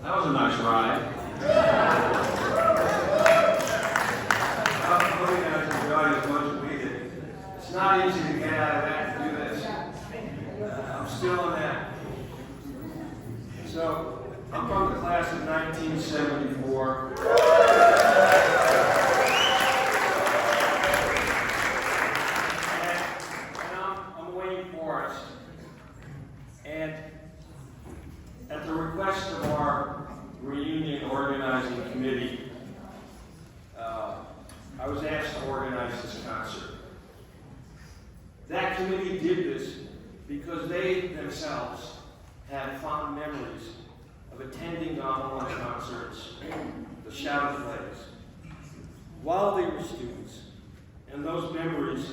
That was a nice ride. I'm hoping I enjoyed as much as we did. It's not easy to get out of that and do this. I'm still in that. So, I'm from the class of 1974. And I'm Wayne Forrest. And at the request of our reunion organizing committee, I was asked to organize this concert. That committee did this because they themselves had fond memories of attending Gamelan concerts, the shadow plays, while they were students. And those memories,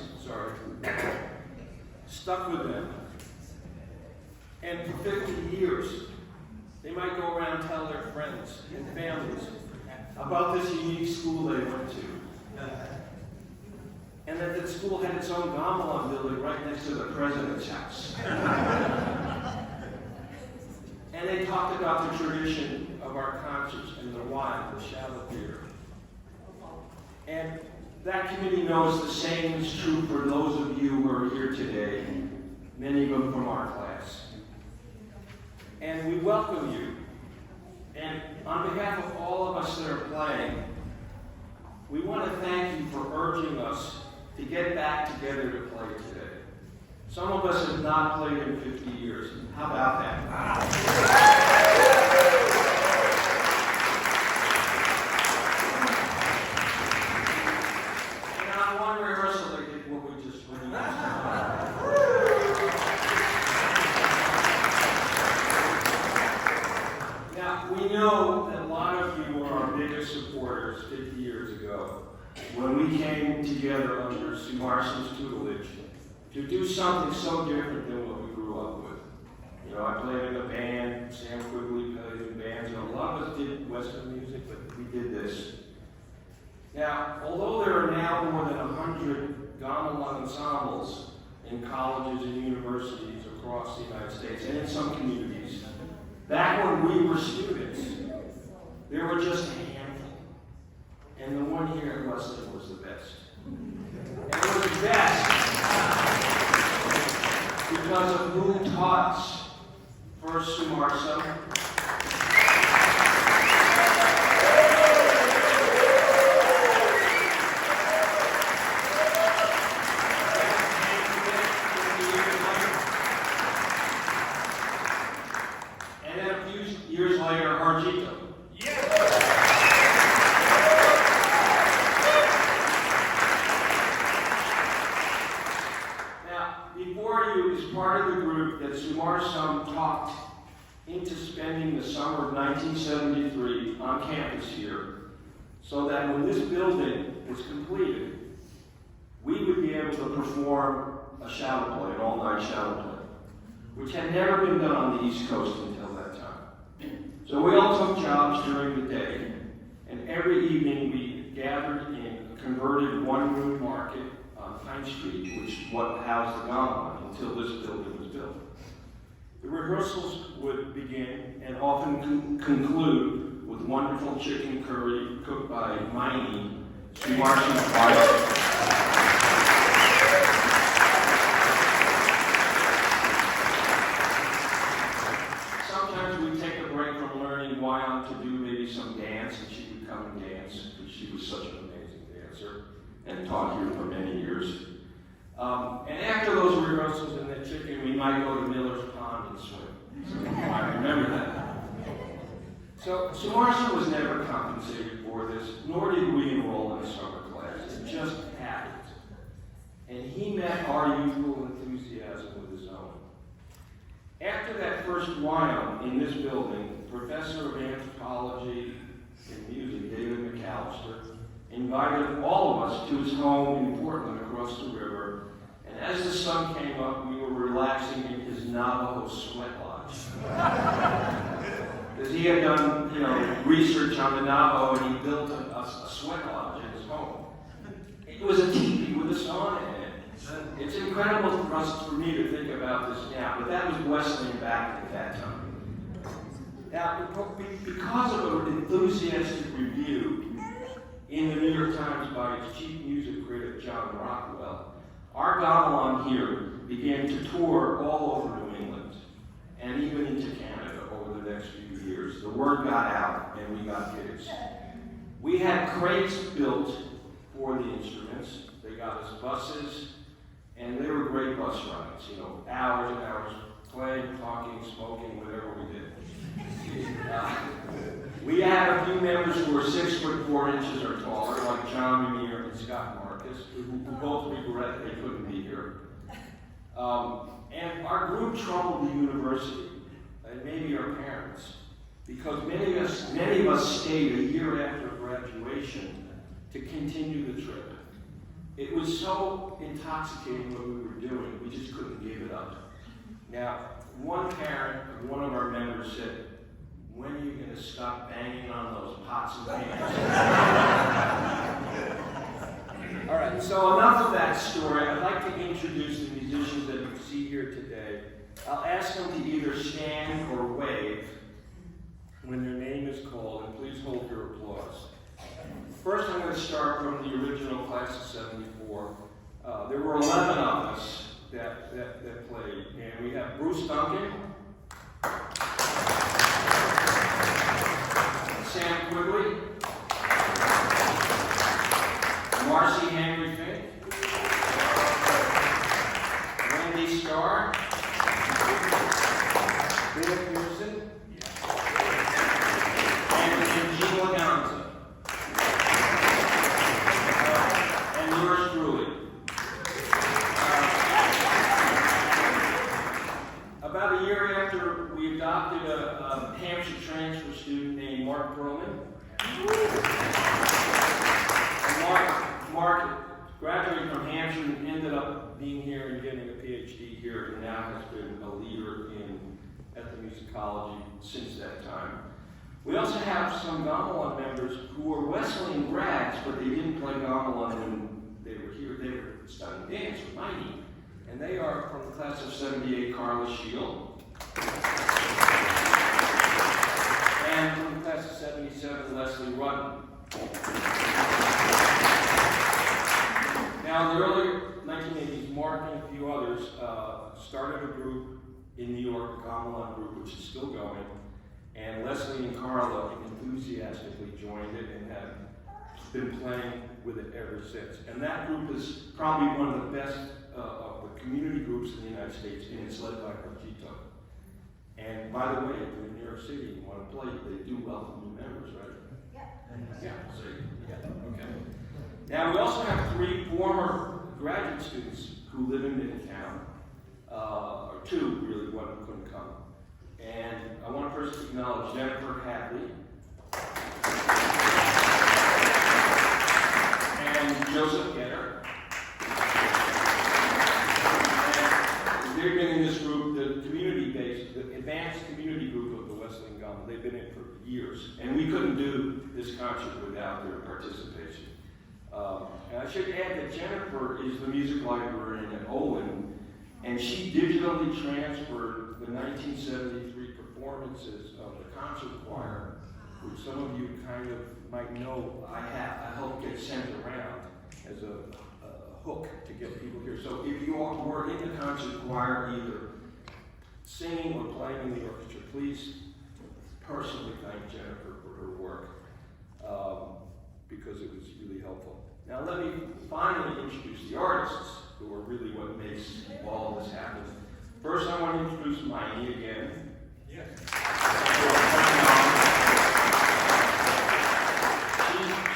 stuck with them. And for 50 years, they might go around and tell their friends and families about this unique school they went to. And that the school had its own Gamelan building right next to the president's house. And they talked about the tradition of our concerts and the wine, the shadow theater. And that committee knows the same is true for those of you who are here today, many of them from our class. And we welcome you. And on behalf of all of us that are playing, we want to thank you for urging us to get back together to play today. Some of us have not played in 50 years. How about that? And on one rehearsal, they did what we just released. Now, we know that a lot of you were our biggest supporters 50 years ago when we came together under Sumarsam's tutelage to do something so different than what we grew up with. You know, I played in a band, Sam Quigley played in bands, and a lot of us did Western music, but we did this. Now, although there are now more than 100 Gamelan ensembles in colleges and universities across the United States and in some communities, back when we were students, there were just a handful. And the one here at Wesleyan was the best. And it was the best because of who taught us. First, Sumarsam. And then a few years later, Harjito. Part of the group that Sumarsam talked into spending the summer of 1973 on campus here, so that when this building was completed, we would be able to perform a shadow play, an all-night shadow play, which had never been done on the East Coast until that time. So we all took jobs during the day, and every evening we gathered in a converted one-room market on Pine Street, which is what housed the Gamelan until this building was built. The rehearsals would begin and often conclude with wonderful chicken curry cooked by Maeni Sumarsam. Sometimes we'd take a break from learning Wayang to do maybe some dance, and she would come and dance because she was such an amazing dancer and taught here for many years. And after those rehearsals and the chicken, we might go to Miller's Pond and swim. So I remember that. So Sumarsam was never compensated for this, nor did we enroll in a summer class. It just happened. And he met our youthful enthusiasm with his own. After that first Wayang in this building, Professor of Anthropology and Music, David McAllister, invited all of us to his home in Portland across the river. And as the sun came up, we were relaxing in his Navajo sweat lodge. Because he had done, research on the Navajo, and he built a sweat lodge in his home. It was a teepee with a sauna in it. It's incredible for me to think about this now, but that was Wesleyan back at that time. Now, because of an enthusiastic review in the New York Times by its chief music critic, John Rockwell, our gamelan here began to tour all over New England and even into Canada over the next few years. The word got out and we got gigs. We had crates built for the instruments. They got us buses, and they were great bus rides, you know, hours and hours playing, talking, smoking, whatever we did. We had a few members who were 6'4" or taller, like John Rainier and Scott Marcus, who both regret they couldn't be here. And our group troubled the university, and maybe our parents, because many of us stayed a year after graduation to continue the trip. It was so intoxicating what we were doing, we just couldn't give it up. Now, one parent of one of our members said, "When are you going to stop banging on those pots and pans?" All right, so enough of that story. I'd like to introduce the musicians that you see here today. I'll ask them to either stand or wave when their name is called, and please hold your applause. First, I'm going to start from the original class of '74. There were 11 of us that played, and we have Bruce Duncan, Sam Quigley, Marci Fink, Wendy Starr, Pearson, and Javanese and yours truly. About a year after, we adopted a Hampshire transfer student named Marc Perlman. Marc graduated from Hampshire and ended up being here and getting a PhD here, and now has been a leader in ethnomusicology since that time. We also have some gamelan members who were Wesleyan grads, but they didn't play gamelan when they were here. They were studying dance with Maeni. And they are from the class of '78, Carla Scheele. And from the class of '77, Rudden. Now, in the early 1980s, Marc and a few others started a group in New York, a gamelan group, which is still going. And Leslie and Carla enthusiastically joined it and have been playing with it ever since. And that group is probably one of the best of the community groups in the United States, and it's led by Harjito. And by the way, if you're in New York City and you want to play, they do welcome new members, right? Yeah. Yeah, see? Yeah, okay. Now, we also have 3 former graduate students who live in Midtown, or 2, really, one couldn't come. And I want to first acknowledge Jennifer Hadley and Joseph Getter. And they've been in this group, the community-based, the advanced community group of the Wesleyan Gamelan. They've been in for years. And we couldn't do this concert without their participation. And I should add that Jennifer is the music librarian at Olin, and she digitally transferred the 1973 performances of the concert choir, which some of you kind of might know I helped get sent around as a hook to get people here. So if you all were in the concert choir, either singing or playing in the orchestra, please personally thank Jennifer for her work, because it was really helpful. Now let me finally introduce the artists, who are really what makes all of this happen. First, I want to introduce Maeni again. Yes.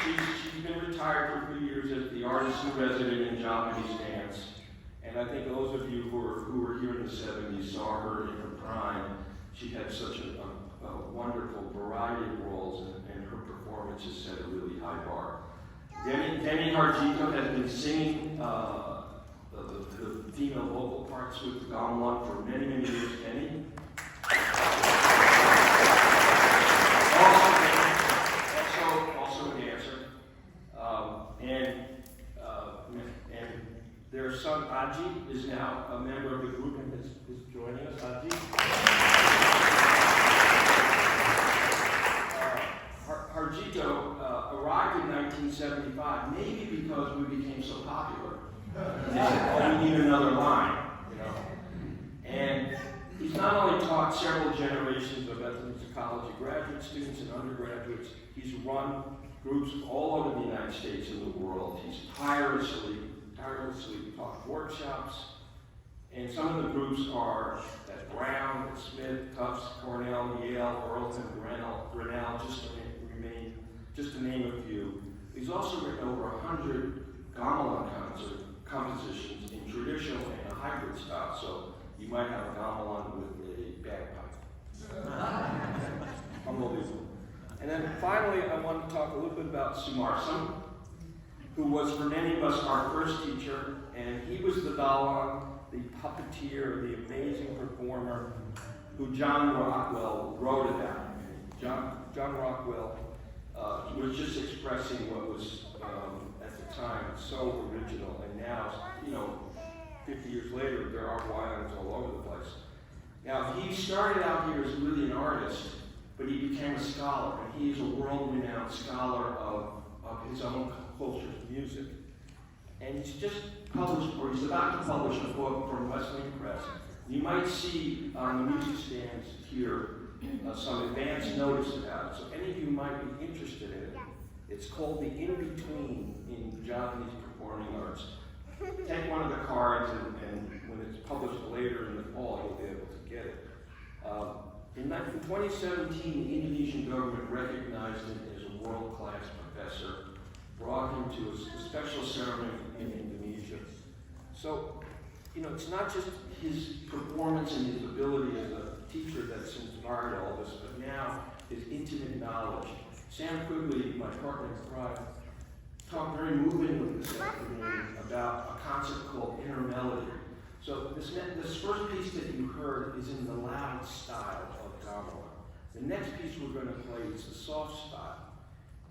She's been retired for a few years as the artist-in-resident in Javanese dance. And I think those of you who were here in the 70s saw her in her prime. She had such a wonderful variety of roles, and her performances set a really high bar. Denni Harjito has been singing the female vocal parts with the gamelan for many, many years. Denni. Also a dancer. And their son Aji is now a member of the group and is joining us. Aji. taught several generations of ethnomusicology graduate students and undergraduates. He's run groups all over the United States and the world. He's tirelessly taught workshops. And some of the groups are at Brown, at Smith, Tufts, Cornell, Yale, Earlton, Grinnell, just to name a few. He's also written over 100 gamelan compositions in traditional and a hybrid style. So you might have a gamelan with a bagpipe. Unbelievable. And then finally, I want to talk a little bit about Sumarsam, who was for many of us our first teacher, and he was the Dalang, the puppeteer, the amazing performer, who John Rockwell wrote about. John Rockwell was just expressing what was, at the time, so original, and now, 50 years later, there are violins all over the place. Now, he started out here as really an artist, but he became a scholar, and he is a world-renowned scholar of his own culture's music. And he's just published, or he's about to publish a book from Wesleyan Press. You might see on the music stands here some advance notice about it, so any of you might be interested in it. It's called The In-Between in Javanese Performing Arts. Take one of the cards, and when it's published later in the fall, you'll be able to get it. In 2017, the Indonesian government recognized him as a world-class professor, brought him to a special ceremony in Indonesia. So, it's not just his performance and his ability as a teacher that's inspired all this, but now his intimate knowledge. Sam Quigley, my partner in crime, talked very movingly this afternoon about a concept called inner melody. So this first piece that you heard is in the loud style of gamelan. The next piece we're going to play is the soft style.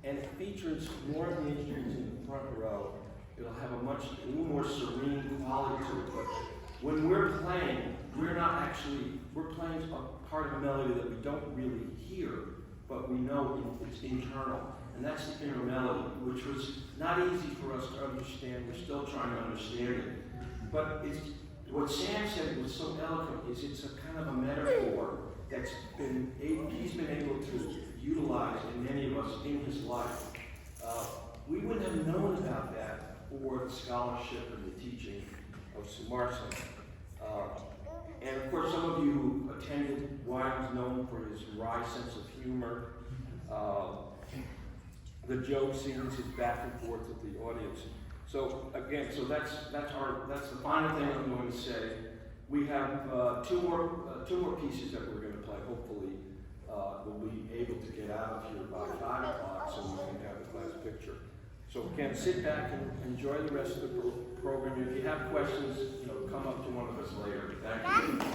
And it features more of the instruments in the front row. It'll have a little more serene quality to it. But when we're playing, we're playing a part of a melody that we don't really hear, but we know it's internal. And that's the inner melody, which was not easy for us to understand. We're still trying to understand it. But what Sam said was so eloquent is it's a kind of a metaphor that's he's been able to utilize in many of us in his life. We wouldn't have known about that for the scholarship and the teaching of Sumarsam. And of course, some of you who attended Wyatt is known for his wry sense of humor, the joke scenes, his back and forth with the audience. So again, that's the final thing I'm going to say. We have two more pieces that we're going to play. Hopefully, we'll be able to get out of here by 5 o'clock so we can have the class picture. So again, sit back and enjoy the rest of the program. If you have questions, come up to one of us later. Thank you.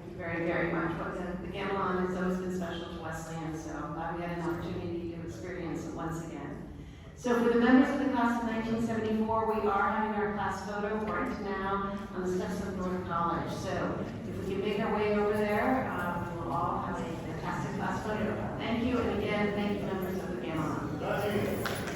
Thank you very, very much. But the Gamelan has always been special to Wesleyan, so I'm glad we had an opportunity to experience it once again. So for the members of the class of 1974, we are having our class photo right now on the steps of North College. So if we can make our way over there, we will all have a fantastic class photo. Thank you, and again, thank you, members of the Gamelan.